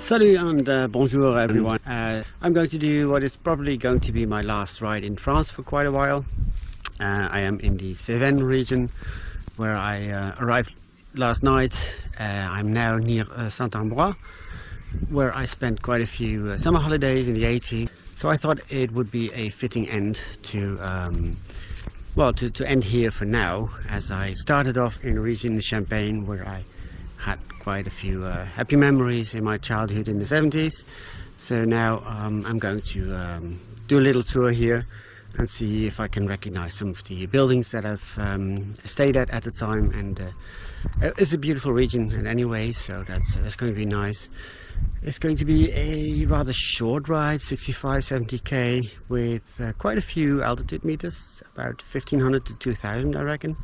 Salut and bonjour everyone. I'm going to do what is probably going to be my last ride in France for quite a while. I am in the Cévennes region where I arrived last night. I'm now near Saint-Ambrois, where I spent quite a few summer holidays in the 80s. So I thought it would be a fitting end to to end here for now, as I started off in a region in Champagne where I had quite a few happy memories in my childhood in the 70s. So now I'm going to do a little tour here and see if I can recognize some of the buildings that I've stayed at the time. And it's a beautiful region in any way, so that's going to be nice. It's going to be a rather short ride, 65-70k, with quite a few altitude meters, about 1500 to 2000 I reckon.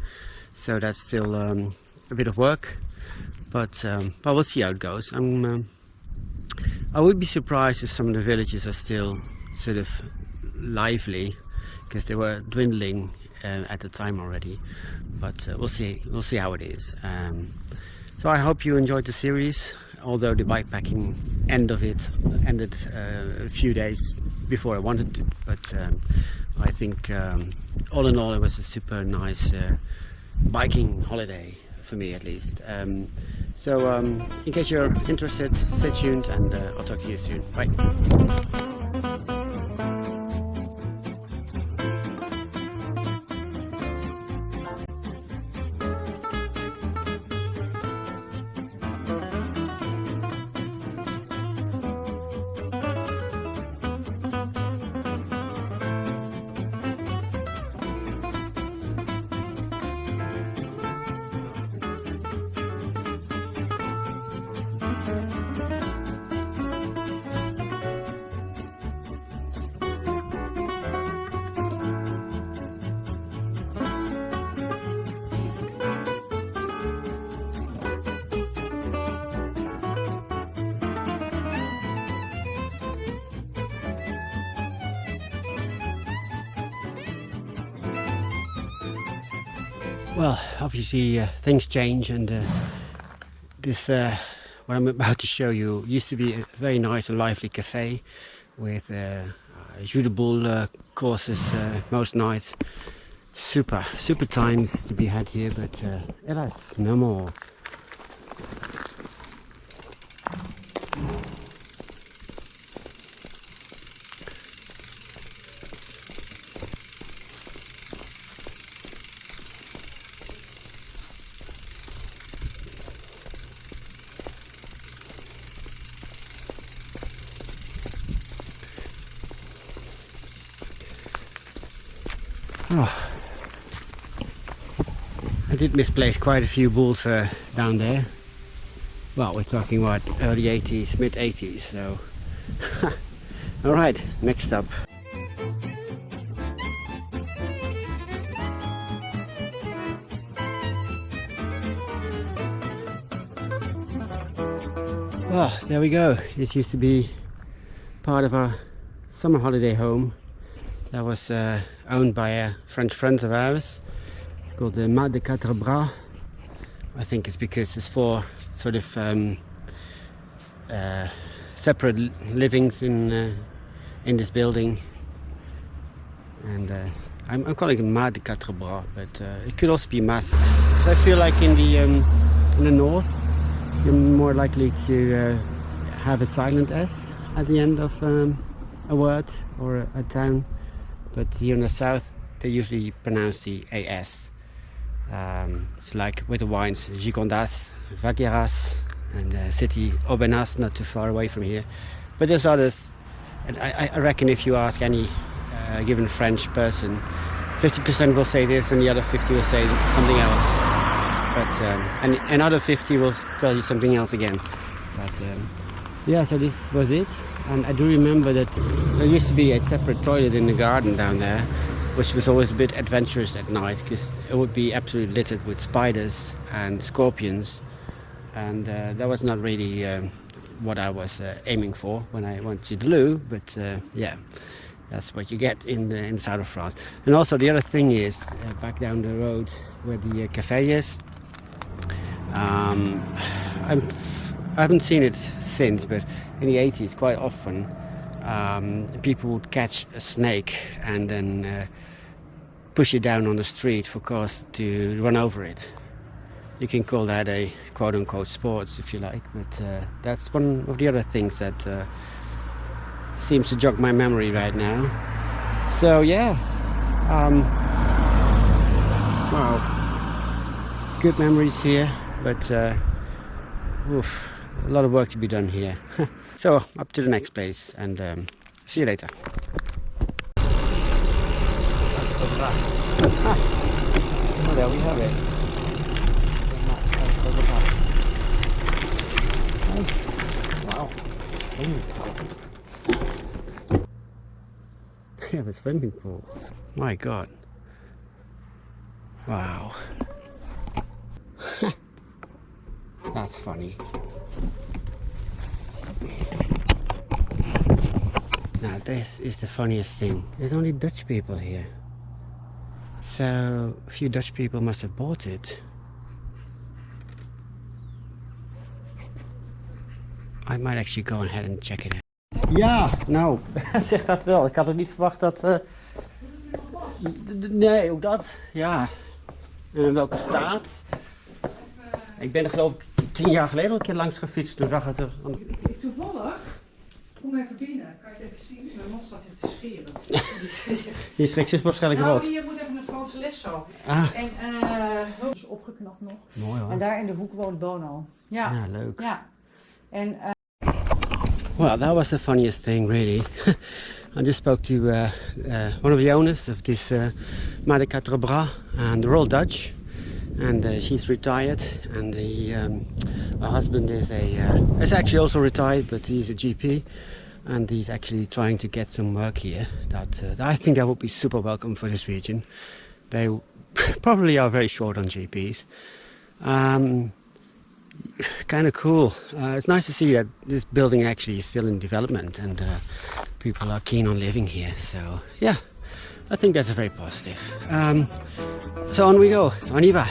So that's still a bit of work, but we'll see how it goes. I would be surprised if some of the villages are still sort of lively, because they were dwindling at the time already, but we'll see how it is. So I hope you enjoyed the series, although the bikepacking end of it ended a few days before I wanted to, but I think all in all it was a super nice biking holiday for me, at least. So in case you're interested, stay tuned, and I'll talk to you soon. Bye. Well, obviously things change, and this what I'm about to show you used to be a very nice and lively cafe with jus de boule courses most nights. Super times to be had here, but hélas, no more. Oh, I did misplace quite a few bulls down there. Well, we're talking what, early 80s, mid 80s, so alright, next up. Well, there we go. This used to be part of our summer holiday home that was owned by French friends of ours. It's called the Mas de Quatre Bras. I think it's because there's four sort of separate livings in this building, and I'm calling it Mas de Quatre Bras, but it could also be Mas. I feel like in the north you're more likely to have a silent S at the end of a word or a town. But here in the south, they usually pronounce the AS. It's like with the wines, Gigondas, Vaqueras, and the city Aubenas, not too far away from here. But there's others, and I reckon if you ask any given French person, 50% will say this, and the other 50 will say something else. But and another 50 will tell you something else again. But yeah, so this was it. And I do remember that there used to be a separate toilet in the garden down there, which was always a bit adventurous at night, because it would be absolutely littered with spiders and scorpions, and that was not really what I was aiming for when I went to the loo. But yeah, that's what you get in the south of France. And also the other thing is, back down the road where the cafe is, I haven't seen it since, but in the 80s quite often people would catch a snake and then push it down on the street for cars to run over it. You can call that a quote-unquote sports if you like, but that's one of the other things that seems to jog my memory right now. So yeah, wow, good memories here, but oof, a lot of work to be done here. So up to the next place, and see you later. Well, there we have it. Wow, swimming pool. We have a swimming pool. My God. Wow. That's funny. Now this is the funniest thing. There's only Dutch people here. So a few Dutch people must have bought it. I might actually go ahead and check it out. Ja, nou, zeg dat wel. Ik had het niet verwacht dat... Nee, ook dat. Ja. En in welke staat? Ik ben er geloof ik 10 jaar geleden al een keer langs gefietst. Toen zag het er... Toevallig, kom even binnen. Kan je het even zien? Mijn man staat even te scheren. Je schrikt zich waarschijnlijk nou, rot. hier moet even een Franse les zo. Ah. En is opgeknapt nog. Mooi hoor. En daar in de hoek woont Bono. Ja. Ja, leuk. Ja. En... Well, that was the funniest thing, really. I just spoke to one of the owners of this Maar de Quatre Bras, and they're all Dutch, and she's retired, and her husband is actually also retired, but he's a GP, and he's actually trying to get some work here. That I think that would be super welcome for this region. They probably are very short on GPs. Kind of cool. It's nice to see that this building actually is still in development, and people are keen on living here. So yeah, I think that's very positive. So on we go. On y va.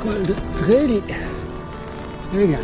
Col de Treli. Très bien.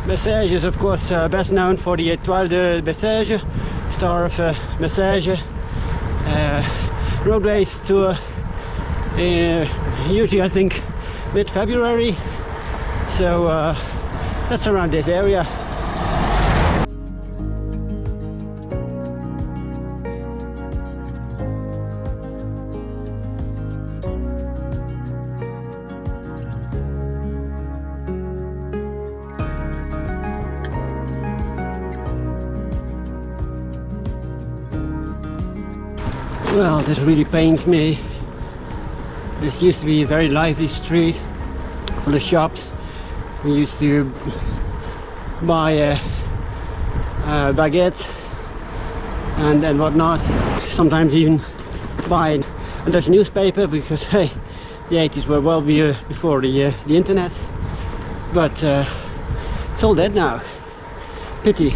Besseges is of course best known for the Étoile de Besseges, Star of Besseges. road race tour. Usually I think mid-February, so that's around this area. Well, this really pains me. This used to be a very lively street full of shops. We used to buy baguette and whatnot. Sometimes even buy a Dutch newspaper, because hey, the 80s were well before the internet. But it's all dead now. Pity.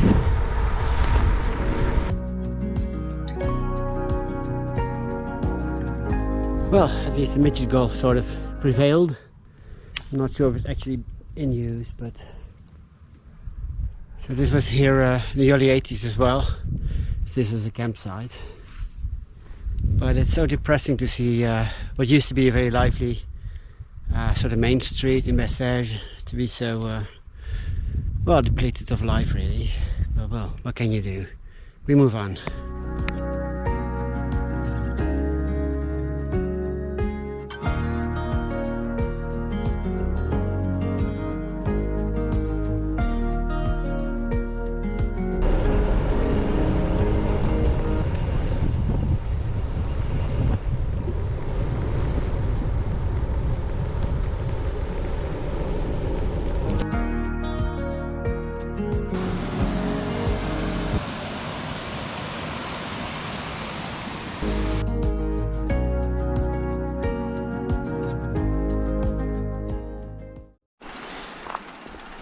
Well, at least the midget golf sort of prevailed. I'm not sure if it's actually in use, but... So this was here in the early 80s as well. This is a campsite. But it's so depressing to see what used to be a very lively sort of main street in Besseges to be so, well, depleted of life really. But well, what can you do? We move on.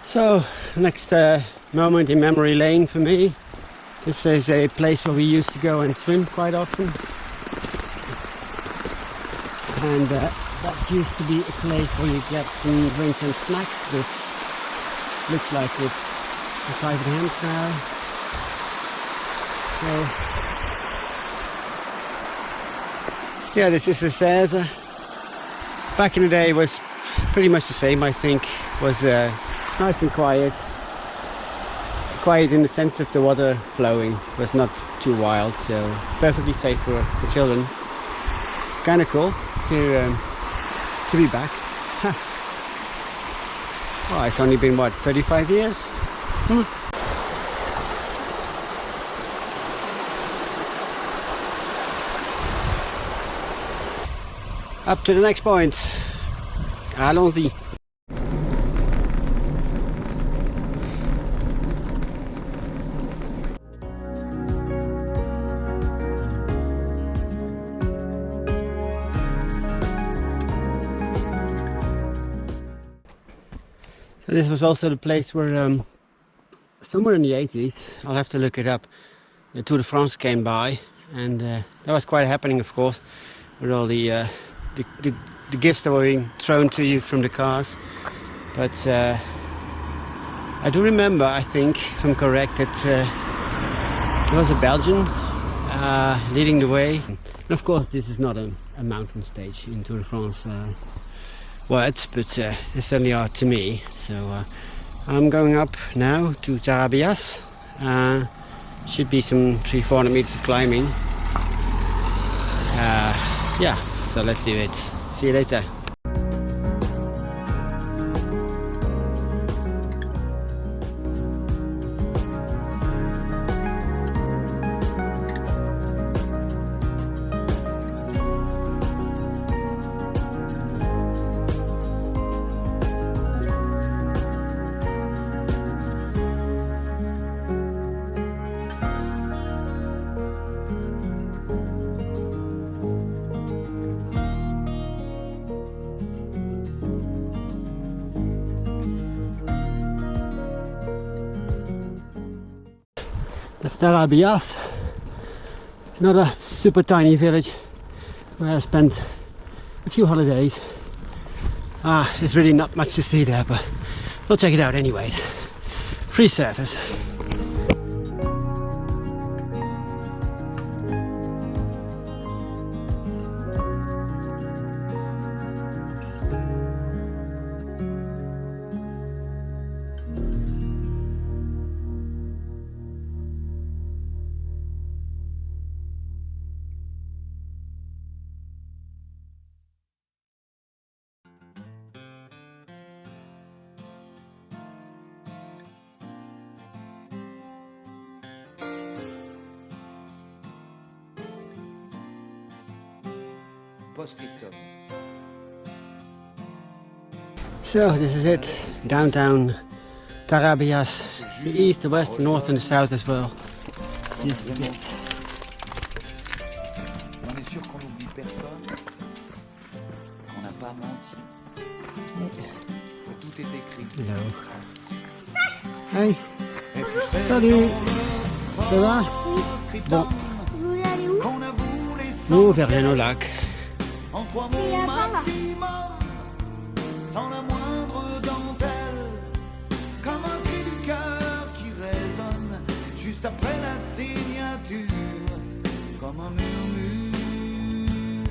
So, next moment in memory lane for me. This is a place where we used to go and swim quite often. And that used to be a place where you get some drinks and snacks, but looks like it's in private hands now. So, yeah, this is the Alsace. Back in the day it was pretty much the same, I think. Was nice and quiet. Quiet in the sense of the water flowing. It was not too wild, so perfectly safe for children. Kind of cool to be back. Oh, it's only been what, 35 years? Up to the next point. Allons-y. So this was also the place where somewhere in the 80s, I'll have to look it up, the Tour de France came by, and that was quite happening, of course, with all the gifts that were being thrown to you from the cars. But I do remember, I think, if I'm correct, that there was a Belgian leading the way. And of course, this is not a mountain stage in Tour de France words, but they certainly are to me. So I'm going up now to Tarabias. Should be some 300-400 meters of climbing. Yeah, so let's do it. See you later. That's Tarabias, another super tiny village where I spent a few holidays. There's really not much to see there, but we'll check it out anyways. Free service. Post-scriptum. So this is it, downtown Tarabias, the east, the west, the north and the south as well. This is it. On est sûr qu'on n'oublie personne, qu'on n'a pas menti, que tout est écrit. Hello. Hey, Et tu sais, salut. Ça va? Bon, Vous allez où? qu'on avoue les nous verrons au lac. en 3 mots maximum, sans la moindre dentelle, comme un cri du cœur qui résonne juste après la signature, comme un murmure,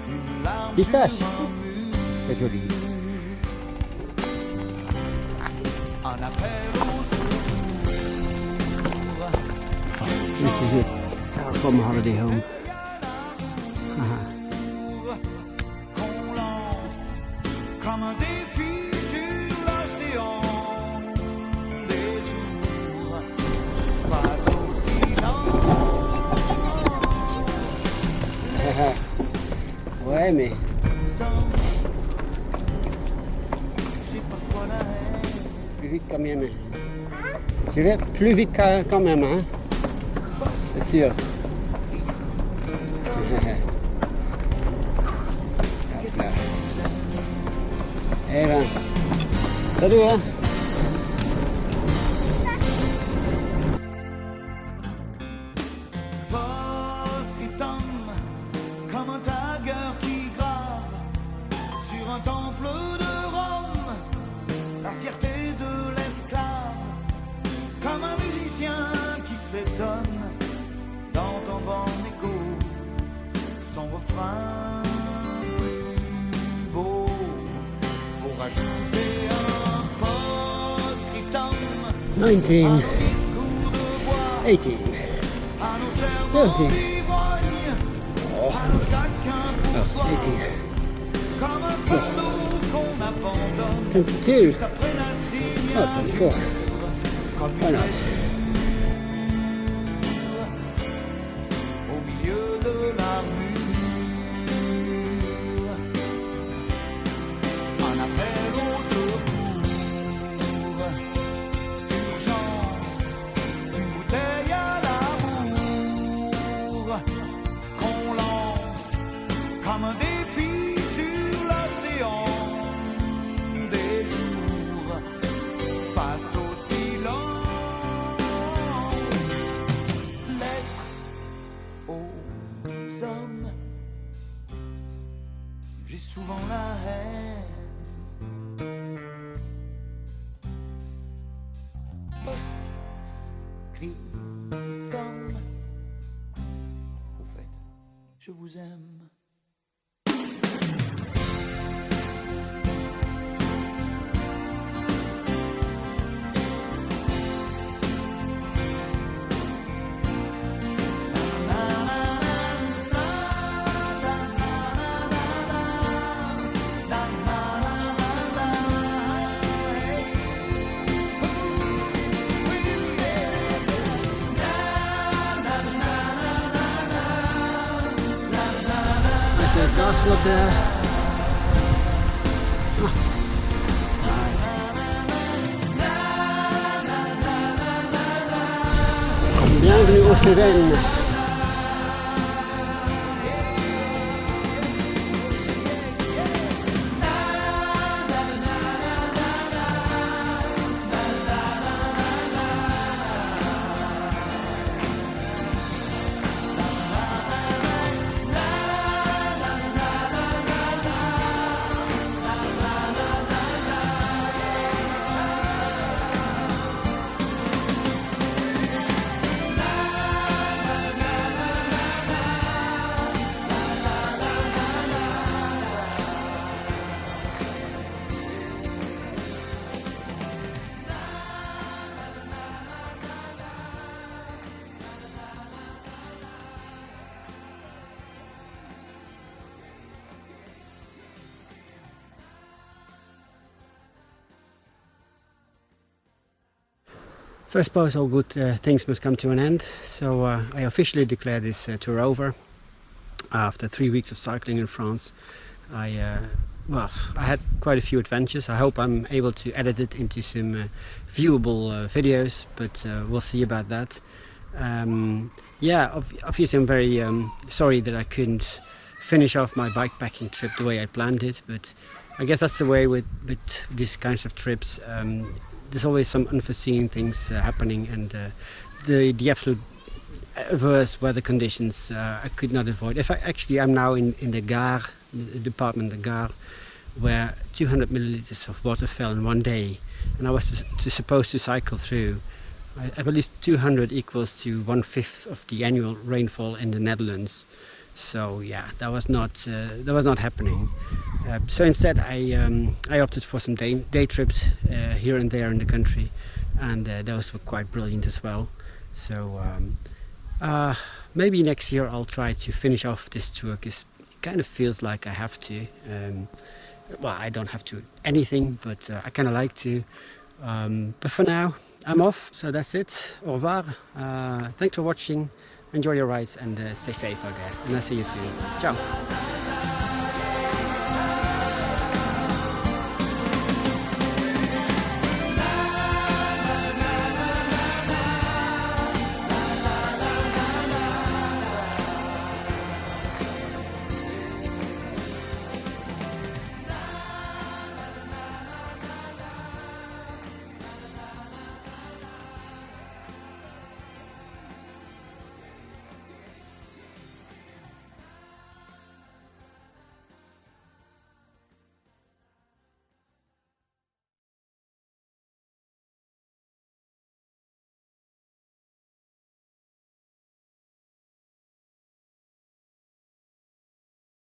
une larme Pistache. sur un mur, C'est joli. un appel au secours. This is it, South from holiday home. Qu'on lance comme un défi sur l'océan des jours face au silence. Ouais, mais J'ai parfois la haine, plus vite quand même. Je vais plus vite quand même, hein. C'est sûr. Hop là. Eh ben, salut, hein. post-scriptum, comme un tagueur qui grave sur un temple de Rome la fierté de l'esclave, comme un musicien qui s'étonne d'entendre en écho son refrain plus beau. Faut rajouter un post-scriptum 19, à nos discours de bois, 18. à nos serments Okay. d'ivrogne, à nos chacun pour soi, 18. comme un fardeau qu'on abandonne 22. juste après la Oh, 24. signature, comme Why une not? blessure au milieu de l'armure. Un appel au secours, urgence, une bouteille à l'amour, qu'on lance comme un défi sur l'océan des jours face au silence. Lettre aux hommes, j'ai souvent la haine. Post-scriptum, au fait, je vous aime. There's a castle up there. Bienvenue aux Cévennes. So I suppose all good things must come to an end. So I officially declare this tour over. After 3 weeks of cycling in France, I had quite a few adventures. I hope I'm able to edit it into some viewable videos, but we'll see about that. Yeah, obviously I'm very sorry that I couldn't finish off my bikepacking trip the way I planned it, but I guess that's the way with these kinds of trips. There's always some unforeseen things happening, and the absolute adverse weather conditions I could not avoid. I'm now in the Gare, the department of Gare, where 200 milliliters of water fell in one day, and I was supposed to cycle through. I believe 200 equals to 1/5 of the annual rainfall in the Netherlands. So yeah, that was not happening. So instead, I opted for some day trips here and there in the country, and those were quite brilliant as well. So maybe next year I'll try to finish off this tour, because it kind of feels like I have to. Well, I don't have to anything, but I kind of like to. But for now, I'm off. So that's it. Au revoir. Thanks for watching. Enjoy your rides, and stay safe out there. And I'll see you soon. Ciao.